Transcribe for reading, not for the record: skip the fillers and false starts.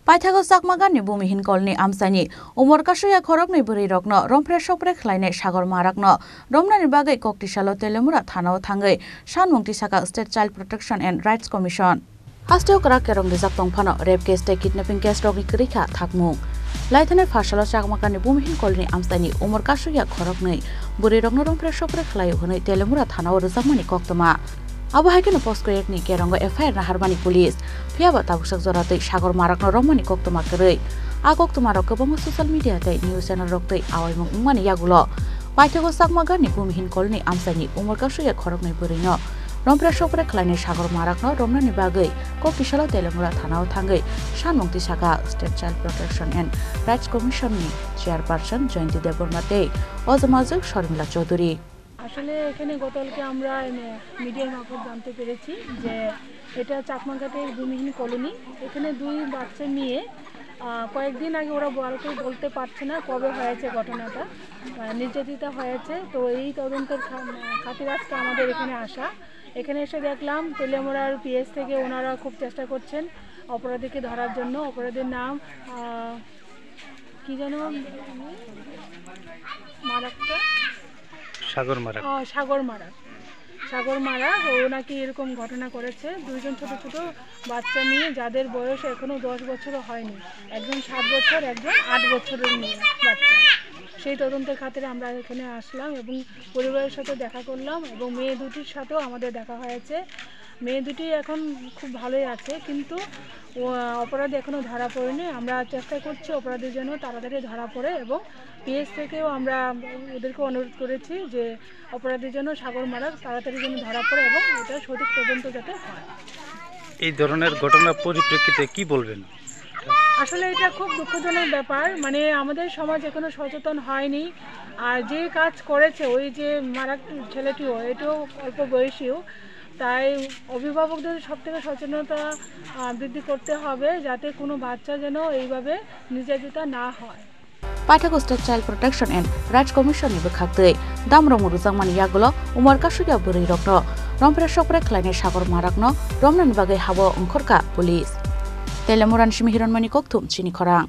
Paithago sakmagani bumihin kolni amsani umor kasuya khorokni buri rokno romfre sopre khlaine sagor marakno romnani bagai koktisalo telemura thanao thangai sanmungti saka State Child Protection and Rights Commission hasteo krak kerong rijak tongphano rape case te kidnapping case rokni krikha thakmung laithane phasalo sakmagani bumihin kolni amsani umor kasuya khorokni buri rokno romfre sopre khlaio honai telemura thanao rijakmani koktoma Abo haikeno post ni kerongo FIR na Harbani Police Fiaba tabusak joratei sagor marakno romani koktoma kerei a koktoma rok kobong social media tei news channel rok tei awaimung ungmani yagulo Paithago sakmagani bumihin kolni amsani umor kasuya khorokni burino rompre sopre khlaine sagor marakno romnani bagai koktisalo telemura thanao thangai sanmungti saka State Child Protection and Rights Commission ni chairperson Joynti Deborma tei Ojamazuk Sharmila Chaudhuri আসলে এখানে গতকালকে আমরা মিডিয়ার মারফত জানতে পেরেছি যে এটা চাকমাঘাটের ভূমিহীন কলোনি এখানে দুই বাচ্চা নিয়ে কয়েকদিন আগে ওরা বলতে পারছে না কবে হয়েছে ঘটনাটা নির্যাতিতা হয়েছে তো এই তদন্তের খাতিরে আজকে আমাদের এখানে আসা এখানে এসে দেখলাম তেলেমুড়ার পিএস থেকে ওনারা খুব চেষ্টা করছেন অপরাধীকে ধরার জন্য অপরাধীর নাম কি যেন মারাকটা সাগর মারা ও নাকি এরকম ঘটনা করেছে দুইজন ছোট ছোট বাচ্চা নিয়ে যাদের বয়স এখনো 10 বছরও হয়নি একজন 7 বছর একজন 8 বছরের মেয়ে বাচ্চা সেই তদন্তের খাতিরে আমরা এখানে আসলাম এবং পরিবারের সাথে দেখা করলাম এবং মেয়ে দুটির সাথেও আমাদের দেখা হয়েছে মেয়ে দুটি এখন খুব ভালোই আছে কিন্তু অপরাধী এখনো ধরা পড়েনি আমরা চেষ্টা করছি অপরাধী যেন তাড়াতাড়ি ধরা পড়ে এবং পিএস থেকেও আমরা ওদেরকে অনুরোধ করেছি যে অপরাধী যেন সাগর মারা তাড়াতাড়ি যেন ধরা পড়ে এবং এটা সঠিক তদন্ত যাতে হয় এই ধরনের ঘটনার পরিপ্রেক্ষিতে কি বলবেন আসলে এটা খুব দুঃখজনক ব্যাপার মানে আমাদের সমাজ এখনো সচেতন হয়নি আর যে কাজ করেছে ওই যে মারা ছেলেটিও এটাও অল্প বয়সীও তাই অভিভাবকদের সবথেকে সচেতনতা বৃদ্ধি করতে হবে যাতে কোনো বাচ্চা যেন এইভাবে নির্যাতিত না হয় Paithago State Child Protection and Rights Commission ni bukhaktei damrong rujangmani yagulo umor kasuya buri rokno rompre sopre khlaine sagor marakno romnani bagai habo ongkhorka police Telemuran Shimihiron Mani Koktum Chini Khorang